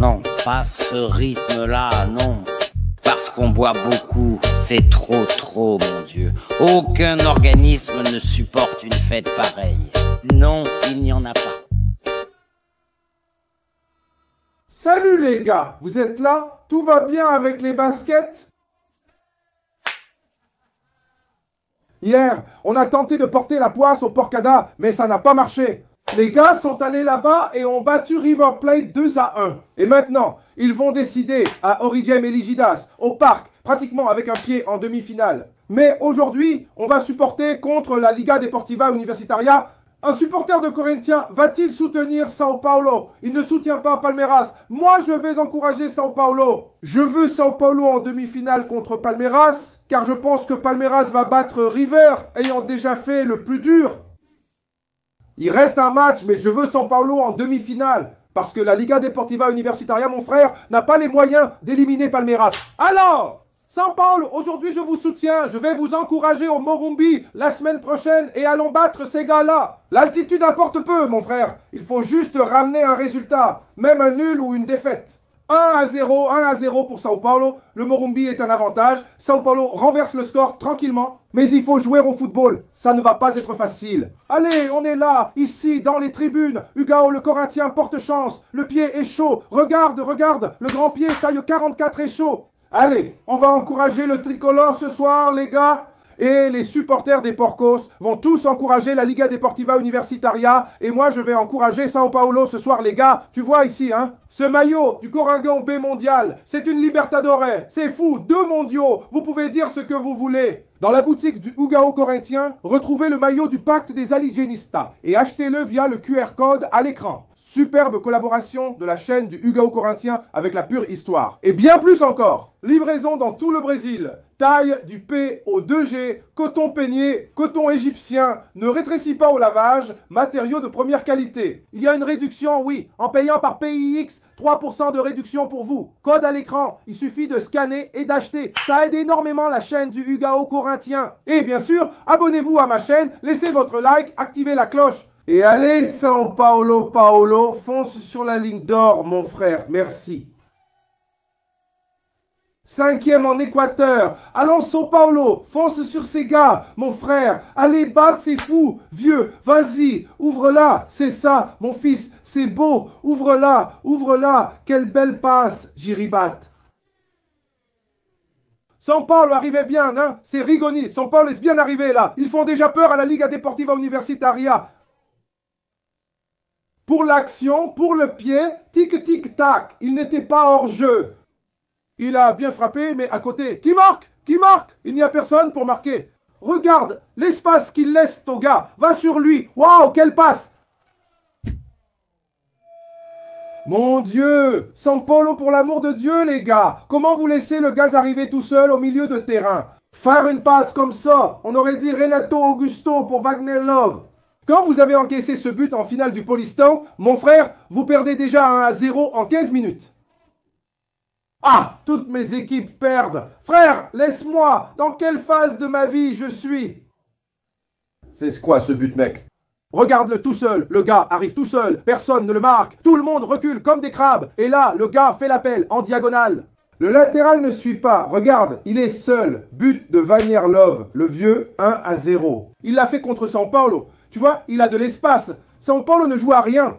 Non, pas ce rythme-là, non. Parce qu'on boit beaucoup, c'est trop, mon Dieu. Aucun organisme ne supporte une fête pareille. Non, il n'y en a pas. Salut les gars, vous êtes là? Tout va bien avec les baskets? Hier, on a tenté de porter la poisse au Porcada, mais ça n'a pas marché. Les gars sont allés là-bas et ont battu River Plate 2-1. Et maintenant, ils vont décider à Origem Eligidas, au parc, pratiquement avec un pied en demi-finale. Mais aujourd'hui, on va supporter contre la Liga Deportiva Universitaria. Un supporter de Corinthians va-t-il soutenir Sao Paulo? Il ne soutient pas Palmeiras. Moi, je vais encourager Sao Paulo. Je veux Sao Paulo en demi-finale contre Palmeiras, car je pense que Palmeiras va battre River, ayant déjà fait le plus dur. Il reste un match, mais je veux Sao Paulo en demi-finale. Parce que la Liga Deportiva Universitaria, mon frère, n'a pas les moyens d'éliminer Palmeiras. Alors, Sao Paulo, aujourd'hui je vous soutiens. Je vais vous encourager au Morumbi la semaine prochaine et allons battre ces gars-là. L'altitude importe peu, mon frère. Il faut juste ramener un résultat, même un nul ou une défaite. 1-0, 1-0 pour Sao Paulo. Le Morumbi est un avantage. Sao Paulo renverse le score tranquillement. Mais il faut jouer au football. Ça ne va pas être facile. Allez, on est là, ici, dans les tribunes. Ugao, le Corinthien, porte chance. Le pied est chaud. Regarde, regarde. Le grand pied, taille 44 est chaud. Allez, on va encourager le tricolore ce soir, les gars. Et les supporters des Porcos vont tous encourager la Liga Deportiva Universitaria. Et moi, je vais encourager Sao Paulo ce soir, les gars. Tu vois ici, hein? Ce maillot du Coringon B mondial, c'est une Libertadores. C'est fou, 2 mondiaux. Vous pouvez dire ce que vous voulez. Dans la boutique du Ugao Corinthien, retrouvez le maillot du pacte des Aligenistas et achetez-le via le QR code à l'écran. Superbe collaboration de la chaîne du Ugao Corinthien avec la pure histoire. Et bien plus encore, livraison dans tout le Brésil. Taille du P au 2G, coton peigné, coton égyptien, ne rétrécit pas au lavage, matériaux de première qualité. Il y a une réduction, oui, en payant par PIX, 3% de réduction pour vous. Code à l'écran, il suffit de scanner et d'acheter. Ça aide énormément la chaîne du Ugao Corinthien. Et bien sûr, abonnez-vous à ma chaîne, laissez votre like, activez la cloche. Et allez, Sao Paulo, Paulo, fonce sur la ligne d'or, mon frère, merci. 5e en Équateur. Allons, Sao Paulo, fonce sur ces gars, mon frère. Allez, battre ces fous, vieux, vas-y, ouvre-la, c'est ça, mon fils, c'est beau, ouvre-la, ouvre-la, quelle belle passe, Jiribat. Sao Paulo arrivait bien, hein, c'est Rigoni, Sao Paulo est bien arrivé là. Ils font déjà peur à la Liga Deportiva Universitaria. Pour l'action, pour le pied, tic-tic-tac, il n'était pas hors jeu. Il a bien frappé, mais à côté. Qui marque? Qui marque? Il n'y a personne pour marquer. Regarde l'espace qu'il laisse au gars. Va sur lui. Waouh, quelle passe! Mon Dieu! Sao Paulo, pour l'amour de Dieu, les gars! Comment vous laissez le gaz arriver tout seul au milieu de terrain? Faire une passe comme ça, on aurait dit Renato Augusto pour Wagner Love. Quand vous avez encaissé ce but en finale du Paulista, mon frère, vous perdez déjà 1-0 en 15 minutes. Ah, toutes mes équipes perdent. Frère, laisse-moi. Dans quelle phase de ma vie je suis? C'est quoi ce but, mec? Regarde-le tout seul. Le gars arrive tout seul. Personne ne le marque. Tout le monde recule comme des crabes. Et là, le gars fait l'appel en diagonale. Le latéral ne suit pas. Regarde, il est seul. But de Wagner Love, le vieux, 1-0. Il l'a fait contre Sao Paulo. Tu vois, il a de l'espace. Sao Paulo ne joue à rien.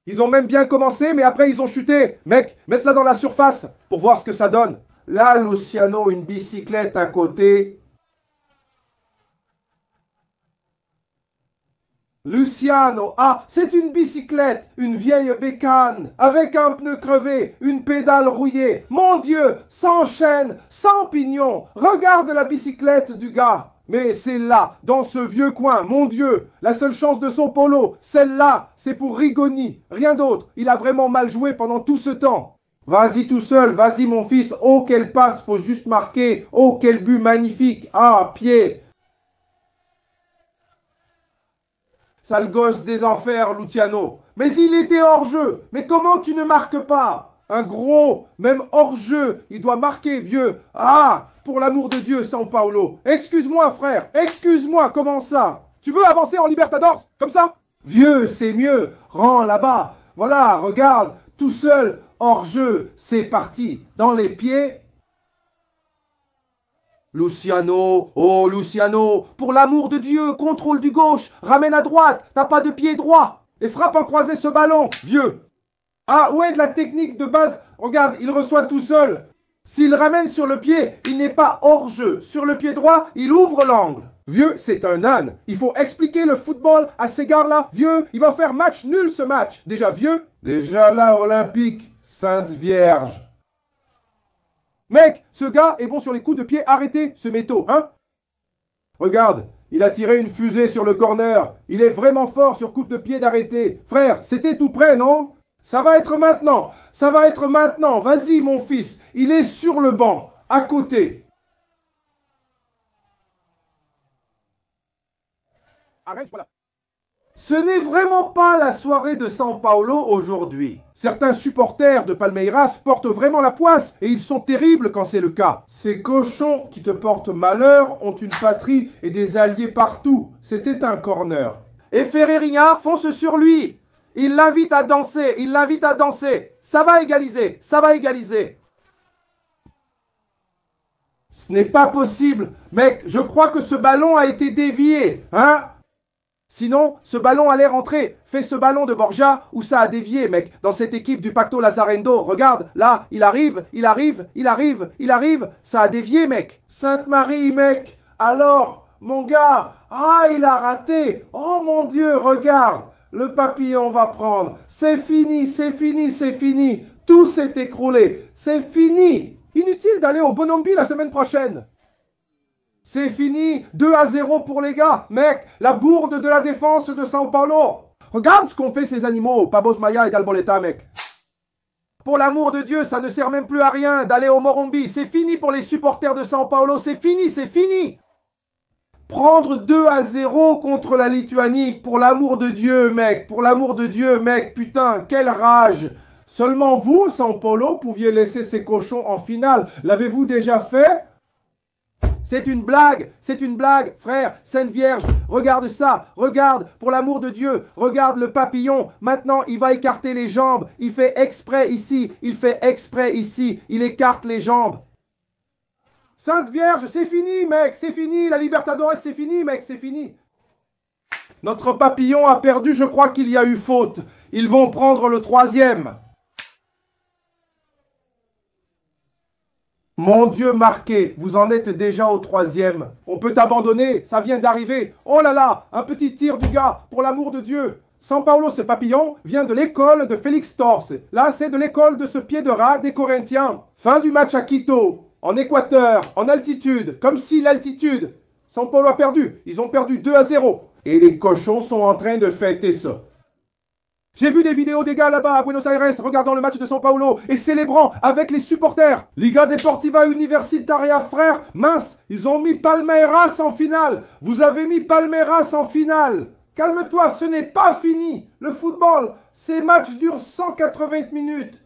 Ils ont même bien commencé, mais après ils ont chuté. Mec, mets-la dans la surface pour voir ce que ça donne. Là, Luciano, une bicyclette à côté. Luciano, ah, c'est une bicyclette, une vieille bécane, avec un pneu crevé, une pédale rouillée. Mon Dieu, sans chaîne, sans pignon. Regarde la bicyclette du gars. Mais c'est là, dans ce vieux coin, mon Dieu, la seule chance de Sao Paulo, celle-là, c'est pour Rigoni, rien d'autre. Il a vraiment mal joué pendant tout ce temps. Vas-y tout seul, vas-y mon fils, oh quelle passe, faut juste marquer, oh quel but magnifique, ah, pied. Sale gosse des enfers, Luciano. Mais il était hors jeu, mais comment tu ne marques pas? Un gros, même hors jeu, il doit marquer, vieux. Ah, pour l'amour de Dieu, Sao Paulo. Excuse-moi, frère, excuse-moi, comment ça? Tu veux avancer en Libertadores, comme ça? Vieux, c'est mieux, rends là-bas. Voilà, regarde, tout seul. hors-jeu, c'est parti. Dans les pieds. Luciano, oh Luciano, pour l'amour de Dieu, contrôle du gauche, ramène à droite, t'as pas de pied droit. Et frappe en croisé ce ballon, vieux. Ah ouais, de la technique de base. Regarde, il reçoit tout seul. S'il ramène sur le pied, il n'est pas hors-jeu. Sur le pied droit, il ouvre l'angle. Vieux, c'est un âne. Il faut expliquer le football à ces gars-là. Vieux, il va faire match nul ce match. Déjà vieux. Déjà là, olympique. Sainte Vierge. Mec, ce gars est bon sur les coups de pied. Arrêtez ce métaux, hein? Regarde, il a tiré une fusée sur le corner. Il est vraiment fort sur coup de pied d'arrêter. Frère, c'était tout prêt, non? Ça va être maintenant. Ça va être maintenant. Vas-y, mon fils. Il est sur le banc, à côté. Arrête, voilà. Ce n'est vraiment pas la soirée de São Paulo aujourd'hui. Certains supporters de Palmeiras portent vraiment la poisse et ils sont terribles quand c'est le cas. Ces cochons qui te portent malheur ont une patrie et des alliés partout. C'était un corner. Et Ferreirinha fonce sur lui. Il l'invite à danser, il l'invite à danser. Ça va égaliser, ça va égaliser. Ce n'est pas possible. Mec, je crois que ce ballon a été dévié, hein? Sinon, ce ballon allait rentrer. Fais ce ballon de Borja où ça a dévié, mec. Dans cette équipe du Pacto Lazarendo. Regarde, là, il arrive. Ça a dévié, mec. Sainte-Marie, mec. Alors, mon gars. Ah, il a raté. Oh, mon Dieu, regarde. Le papillon va prendre. C'est fini, c'est fini, c'est fini. Tout s'est écroulé. C'est fini. Inutile d'aller au Bonambi la semaine prochaine. C'est fini, 2-0 pour les gars. Mec, la bourde de la défense de São Paulo. Regarde ce qu'ont fait ces animaux, Pabos Maia et Dalboleta, mec. Pour l'amour de Dieu, ça ne sert même plus à rien d'aller au Morumbi. C'est fini pour les supporters de São Paulo, c'est fini, c'est fini. Prendre 2-0 contre la Lituanie, pour l'amour de Dieu, mec. Pour l'amour de Dieu, mec. Putain, quelle rage. Seulement vous, São Paulo, pouviez laisser ces cochons en finale. L'avez-vous déjà fait ? C'est une blague, frère, Sainte Vierge, regarde ça, regarde, pour l'amour de Dieu, regarde le papillon, maintenant il va écarter les jambes, il fait exprès ici, il écarte les jambes. Sainte Vierge, c'est fini, mec, c'est fini, la Libertadores, c'est fini, mec, c'est fini. Notre papillon a perdu, je crois qu'il y a eu faute, ils vont prendre le 3e. Mon Dieu, marqué, vous en êtes déjà au 3e. On peut abandonner, ça vient d'arriver. Oh là là, un petit tir du gars, pour l'amour de Dieu. São Paulo, ce papillon, vient de l'école de Félix Torres. Là, c'est de l'école de ce pied de rat des Corinthians. Fin du match à Quito, en Équateur, en altitude, comme si l'altitude. São Paulo a perdu, ils ont perdu 2-0. Et les cochons sont en train de fêter ça. J'ai vu des vidéos des gars là-bas à Buenos Aires regardant le match de São Paulo et célébrant avec les supporters. Liga Deportiva Universitaria, frère, mince, ils ont mis Palmeiras en finale. Vous avez mis Palmeiras en finale. Calme-toi, ce n'est pas fini. Le football, ces matchs durent 180 minutes.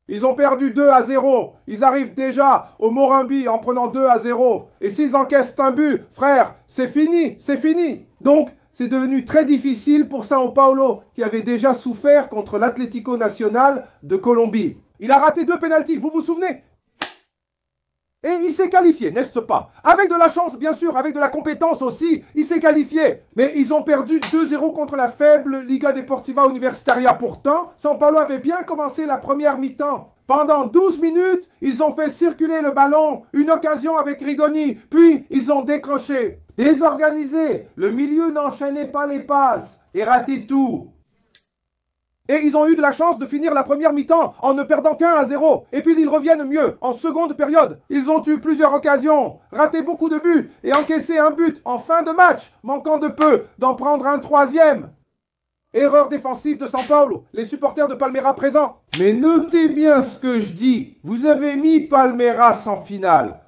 Ils ont perdu 2-0. Ils arrivent déjà au Morumbi en prenant 2-0. Et s'ils encaissent un but, frère, c'est fini, c'est fini. Donc, c'est devenu très difficile pour São Paulo, qui avait déjà souffert contre l'Atlético Nacional de Colombie. Il a raté 2 pénaltys, vous vous souvenez? Et il s'est qualifié, n'est-ce pas? Avec de la chance, bien sûr, avec de la compétence aussi, il s'est qualifié. Mais ils ont perdu 2-0 contre la faible Liga Deportiva Universitaria. Pourtant, São Paulo avait bien commencé la première mi-temps. Pendant 12 minutes, ils ont fait circuler le ballon, une occasion avec Rigoni, puis ils ont décroché. Désorganisé, le milieu n'enchaînait pas les passes et ratait tout. Et ils ont eu de la chance de finir la première mi-temps en ne perdant qu'1-0. Et puis ils reviennent mieux en seconde période. Ils ont eu plusieurs occasions, raté beaucoup de buts et encaissé un but en fin de match, manquant de peu d'en prendre un 3e. Erreur défensive de São Paulo, les supporters de Palmeiras présents. Mais notez bien ce que je dis, vous avez mis Palmeiras en finale.